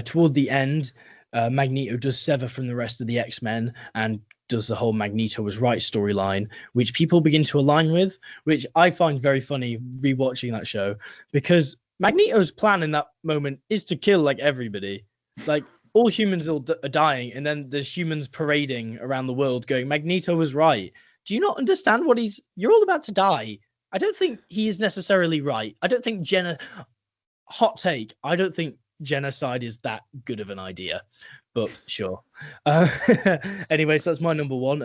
S2: Toward the end, Magneto does sever from the rest of the X-Men and does the whole Magneto was right storyline, which people begin to align with, which I find very funny rewatching that show, because Magneto's plan in that moment is to kill like everybody. Like all humans are dying, and then there's humans parading around the world going, Magneto was right. Do you not understand what you're all about to die? I don't think he is necessarily right. I don't think hot take, I don't think genocide is that good of an idea, but sure. Anyway, so that's my number one.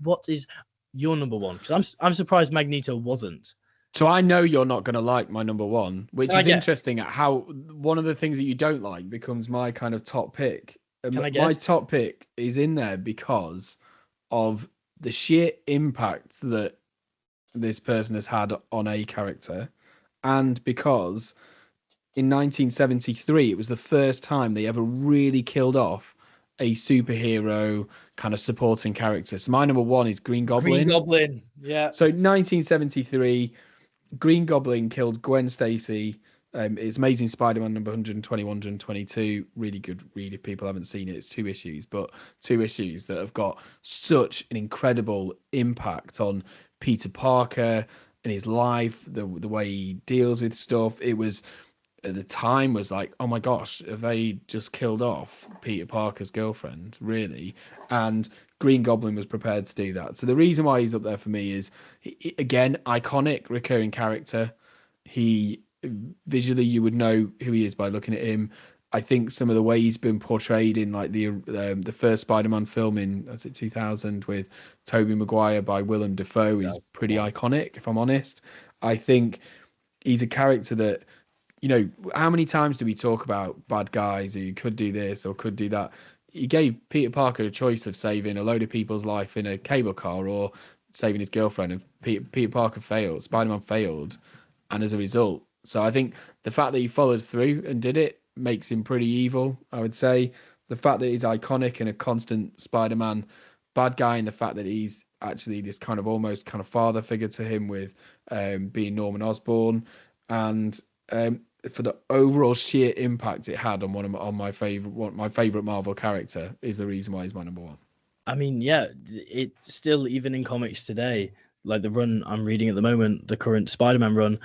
S2: What is your number one? Because I'm surprised Magneto wasn't.
S1: So I know you're not going to like my number one, which is interesting at how one of the things that you don't like becomes my kind of top pick. My top pick is in there because of the sheer impact that this person has had on a character, and because in 1973 it was the first time they ever really killed off a superhero kind of supporting character. So my number one is Green Goblin.
S2: Yeah.
S1: So 1973, Green Goblin killed Gwen Stacy. It's Amazing Spider-Man number 120, 122. Really good read if people haven't seen it. It's 2 issues, but 2 issues that have got such an incredible impact on Peter Parker and his life, the way he deals with stuff. It was, at the time, was like, oh my gosh, have they just killed off Peter Parker's girlfriend, really? And Green Goblin was prepared to do that. So the reason why he's up there for me is, again, iconic, recurring character. He visually, you would know who he is by looking at him. I think some of the way he's been portrayed in like the first Spider-Man film in 2000 with Tobey Maguire by Willem Dafoe is pretty iconic, if I'm honest. I think he's a character that, you know, how many times do we talk about bad guys who could do this or could do that? He gave Peter Parker a choice of saving a load of people's life in a cable car or saving his girlfriend, and Peter Parker failed. Spider-Man failed, and as a result, so I think the fact that he followed through and did it makes him pretty evil, I would say. the fact that he's iconic and a constant Spider-Man bad guy, and the fact that he's actually this kind of almost kind of father figure to him with being Norman Osborn, and for the overall sheer impact it had on my favorite Marvel character is the reason why he's my number one.
S2: I mean, yeah, it still, even in comics today, like the run I'm reading at the moment, the current Spider-Man run,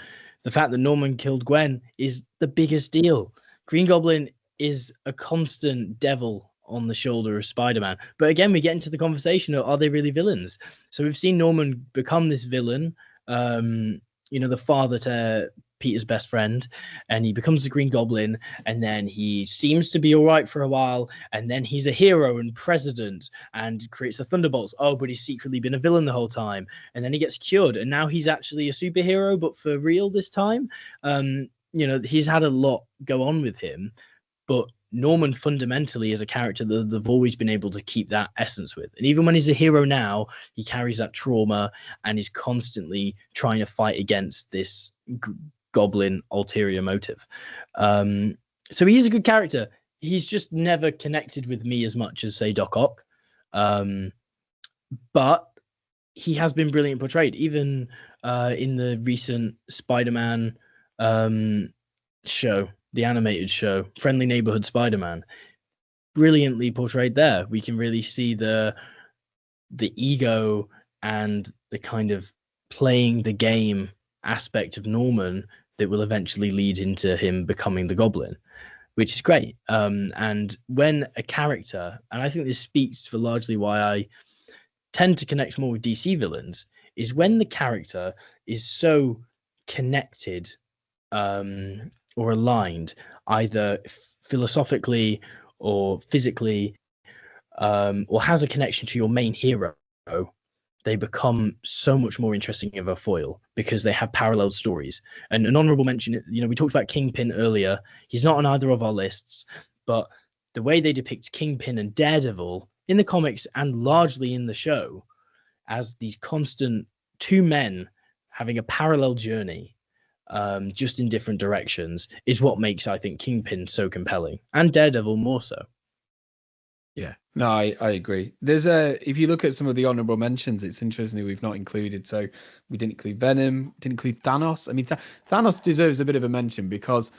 S2: the fact that Norman killed Gwen is the biggest deal. Green Goblin is a constant devil on the shoulder of Spider-Man. But again, we get into the conversation of, are they really villains? So we've seen Norman become this villain, the father to Peter's best friend, and he becomes the Green Goblin, and then he seems to be all right for a while, and then he's a hero and president and creates the Thunderbolts. Oh, but he's secretly been a villain the whole time, and then he gets cured, and now he's actually a superhero, but for real this time. He's had a lot go on with him, but Norman fundamentally is a character that they've always been able to keep that essence with. And even when he's a hero now, he carries that trauma and is constantly trying to fight against this Goblin ulterior motive. So he is a good character. He's just never connected with me as much as, say, Doc Ock. But he has been brilliant portrayed, even in the recent Spider-Man show, the animated show, Friendly Neighborhood Spider-Man. Brilliantly portrayed there. We can really see the ego and the kind of playing the game aspect of Norman that will eventually lead into him becoming the Goblin, which is great. And when a character, and I think this speaks for largely why I tend to connect more with DC villains, is when the character is so connected or aligned, either philosophically or physically, or has a connection to your main hero, they become so much more interesting of a foil because they have parallel stories. And an honorable mention, we talked about Kingpin earlier. He's not on either of our lists, but the way they depict Kingpin and Daredevil in the comics and largely in the show as these constant two men having a parallel journey, just in different directions, is what makes, I think, Kingpin so compelling, and Daredevil more so.
S1: Yeah, no, I agree. There's if you look at some of the honorable mentions, it's interesting we've not included. So we didn't include Venom, didn't include Thanos. I mean, Thanos deserves a bit of a mention because,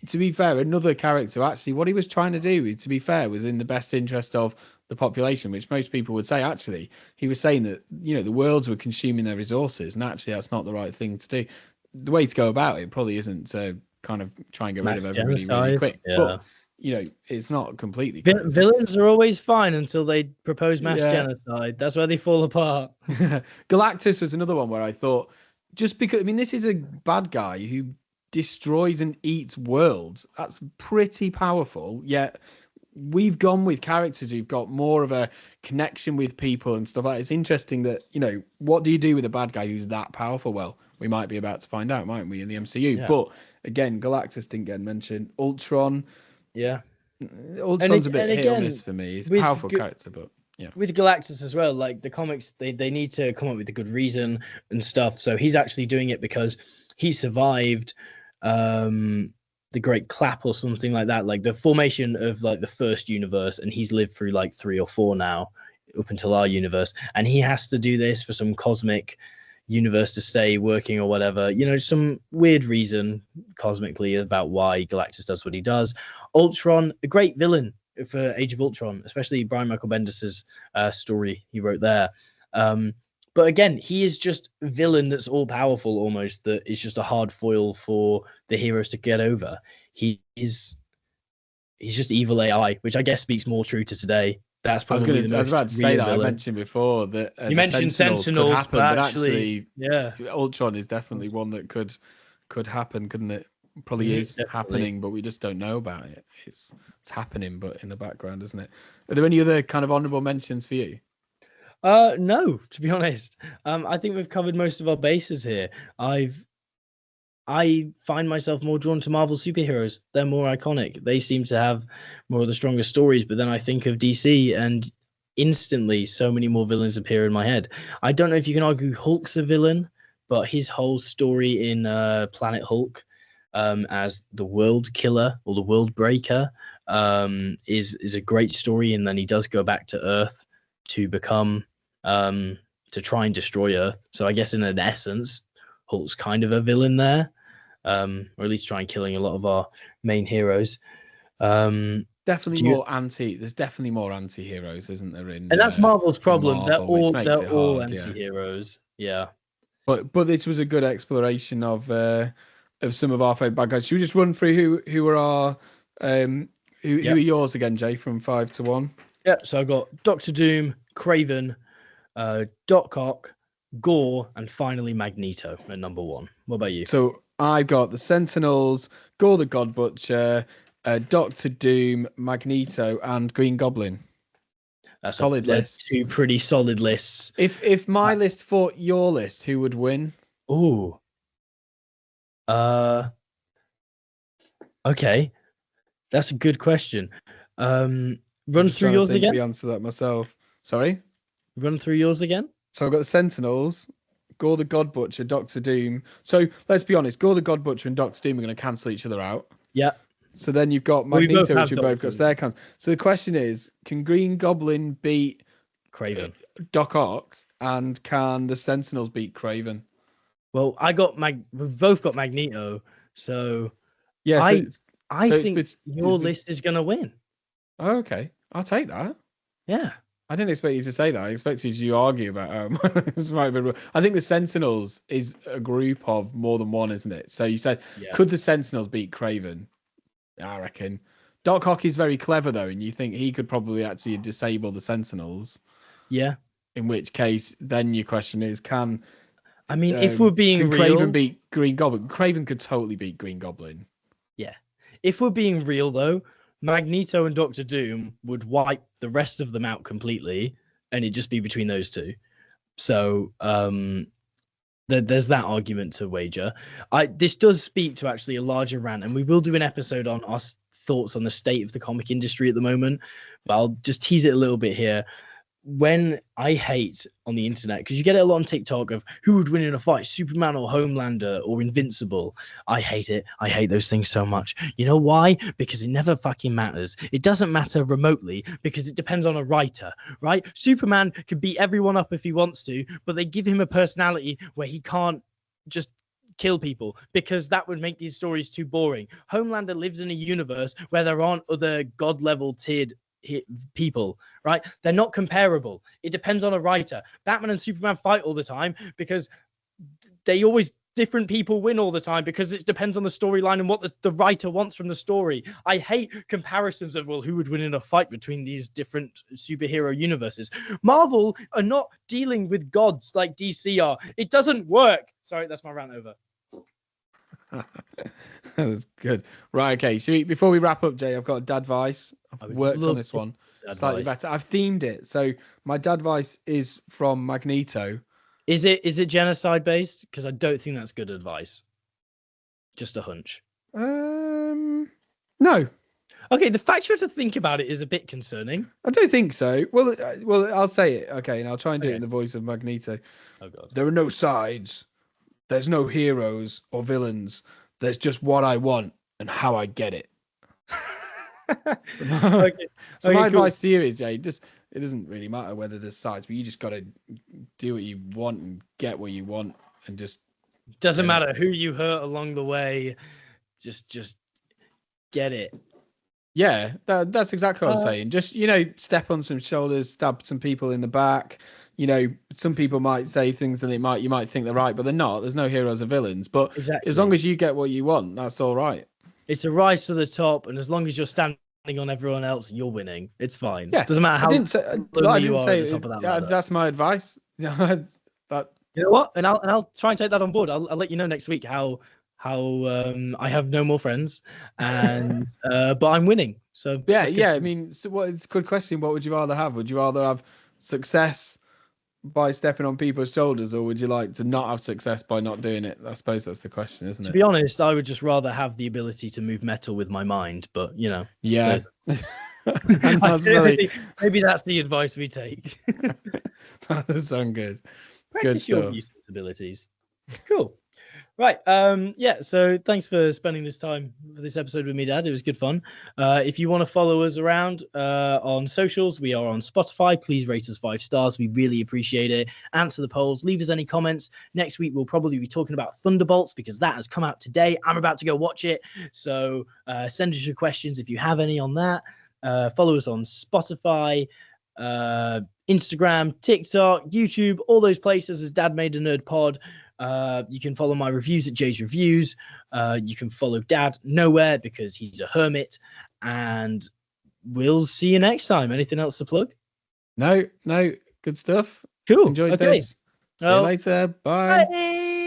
S1: to be fair, another character, actually, what he was trying to do, to be fair, was in the best interest of the population, which most people would say. Actually, he was saying that, the worlds were consuming their resources, and actually that's not the right thing to do. The way to go about it probably isn't to kind of try and get rid of everybody really quick.
S2: Yeah.
S1: But, it's not completely.
S2: Villains are always fine until they propose mass genocide. That's where they fall apart.
S1: Galactus was another one where I thought, just because, I mean, this is a bad guy who destroys and eats worlds. That's pretty powerful. Yet we've gone with characters who've got more of a connection with people and stuff like that. It's interesting that, what do you do with a bad guy who's that powerful? Well, we might be about to find out, mightn't we, in the MCU? Yeah. But again, Galactus didn't get mentioned. Ultron.
S2: Yeah.
S1: Ultron's a bit hit or miss for me. He's a powerful character, but yeah.
S2: With Galactus as well, like the comics, they need to come up with a good reason and stuff. So he's actually doing it because he survived the Great Clap or something like that, like the formation of like the first universe, and he's lived through like 3 or 4 now up until our universe, and he has to do this for some cosmic universe to stay working or whatever, some weird reason cosmically about why Galactus does what he does. Ultron, a great villain for Age of Ultron, especially Brian Michael Bendis' story he wrote there. But again, he is just a villain that's all powerful almost, that is just a hard foil for the heroes to get over. He's just evil AI, which I guess speaks more true to today. That's probably
S1: I was about to say that villain. I mentioned before that
S2: you mentioned Sentinels could happen, but actually, yeah,
S1: Ultron is definitely one that could happen, couldn't it? Probably is definitely happening, but we just don't know about it. It's happening, but in the background, isn't it? Are there any other kind of honorable mentions for you?
S2: No, to be honest. I think we've covered most of our bases here. I find myself more drawn to Marvel superheroes. They're more iconic. They seem to have more of the strongest stories, but then I think of DC and instantly so many more villains appear in my head. I don't know if you can argue Hulk's a villain, but his whole story in Planet Hulk as the world killer or the world breaker is a great story, and then he does go back to Earth to become to try and destroy Earth. So I guess in an essence, Hulk's kind of a villain there, or at least trying killing a lot of our main heroes.
S1: Definitely more anti. There's definitely more anti-heroes, isn't there?
S2: And that's Marvel's problem.
S1: Marvel,
S2: they're all
S1: hard,
S2: anti-heroes. Yeah.
S1: But this was a good exploration of some of our favorite bad guys. Should we just run through who are our who are yours again, Jay, from 5 to 1?
S2: Yeah. So I've got Doctor Doom, Kraven, Doc Ock, Gore, and finally Magneto at number 1. What about you?
S1: So I've got the Sentinels, Gore the God Butcher, Doctor Doom, Magneto, and Green Goblin.
S2: That's
S1: solid list.
S2: 2 pretty solid lists.
S1: If my list fought your list, who would win?
S2: Ooh. Okay. That's a good question. Run through yours again.
S1: The answer that myself. Sorry.
S2: Run through yours again.
S1: So I've got the Sentinels, Gore the God Butcher, Doctor Doom. So let's be honest, Gore the God Butcher and Doctor Doom are going to cancel each other out.
S2: Yeah.
S1: So then you've got Magneto, which we both got. So their cancel. So the question is, can Green Goblin beat
S2: Kraven?
S1: Doc Ock, and can the Sentinels beat Kraven?
S2: Well, we've both got Magneto, so
S1: yeah.
S2: I think your list is going to win.
S1: Oh, okay, I'll take that.
S2: Yeah.
S1: I didn't expect you to say that. I expected you to argue about this might be. I think the Sentinels is a group of more than one, isn't it? So you said, could the Sentinels beat Kraven? I reckon. Doc Ock is very clever though, and you think he could probably actually disable the Sentinels.
S2: Yeah.
S1: In which case, then your question is, can
S2: if we're being real,
S1: Kraven beat Green Goblin? Kraven could totally beat Green Goblin.
S2: Yeah. If we're being real though, Magneto and Doctor Doom would wipe the rest of them out completely, and it'd just be between those two. So there's that argument to wager. This does speak to actually a larger rant, and we will do an episode on our thoughts on the state of the comic industry at the moment, but I'll just tease it a little bit here. When I hate on the internet, because you get it a lot on TikTok of who would win in a fight, Superman or Homelander or Invincible. I hate it. I hate those things so much. You know why? Because it never fucking matters. It doesn't matter remotely because it depends on a writer, right? Superman can beat everyone up if he wants to, but they give him a personality where he can't just kill people because that would make these stories too boring. Homelander lives in a universe where there aren't other god-level tiered people, right? They're not comparable. It depends on a writer. Batman and Superman fight all the time because they always different people win all the time because it depends on the storyline and what the writer wants from the story. I hate comparisons of, well, who would win in a fight between these different superhero universes. Marvel are not dealing with gods like DC are. It doesn't work. Sorry, that's my rant over.
S1: That was good. Right, okay. So before we wrap up, Jay, I've got a dad advice. I've worked on this one slightly better. I've themed it. So my dad advice is from Magneto.
S2: Is it genocide based? Because I don't think that's good advice. Just a hunch.
S1: No.
S2: Okay, the fact you have to think about it is a bit concerning.
S1: I don't think so. Well, I'll say it. Okay, and I'll try and do it in the voice of Magneto.
S2: Oh God.
S1: There are no sides. There's no heroes or villains. There's just what I want and how I get it.
S2: Okay.
S1: So my advice to you is, Jay, it doesn't really matter whether there's sides, but you just got to do what you want and get what you want, and just
S2: doesn't matter who you hurt along the way. Just get it.
S1: Yeah, that's exactly what I'm saying. Just step on some shoulders, stab some people in the back. Some people might say things and you might think they're right, but they're not. There's no heroes or villains. But as long as you get what you want, that's all right.
S2: It's a rise to the top, and as long as you're standing on everyone else, you're winning. It's fine.
S1: Yeah,
S2: doesn't matter how
S1: I didn't say
S2: that.
S1: That's my advice.
S2: You know what? And I'll try and take that on board. I'll let you know next week how I have no more friends, and but I'm winning. So
S1: yeah. I mean, it's a good question. What would you rather have? Would you rather have success by stepping on people's shoulders, or would you like to not have success by not doing it? I suppose that's the question, isn't it?
S2: To be honest, I would just rather have the ability to move metal with my mind, but
S1: yeah.
S2: Maybe that's the advice we take.
S1: That does sound good.
S2: Practice your mutant abilities. Cool. Right. Yeah. So thanks for spending this time for this episode with me, Dad. It was good fun. If you want to follow us around on socials, we are on Spotify. Please rate us 5 stars. We really appreciate it. Answer the polls. Leave us any comments. Next week we'll probably be talking about Thunderbolts because that has come out today. I'm about to go watch it. So send us your questions if you have any on that. Follow us on Spotify, Instagram, TikTok, YouTube, all those places as Dad Made a Nerd Pod. You can follow my reviews at Jay's Reviews. You can follow Dad nowhere because he's a hermit. And we'll see you next time. Anything else to plug?
S1: No, good stuff.
S2: Cool.
S1: Enjoyed
S2: Okay.
S1: this. See you later. Bye.
S2: Bye.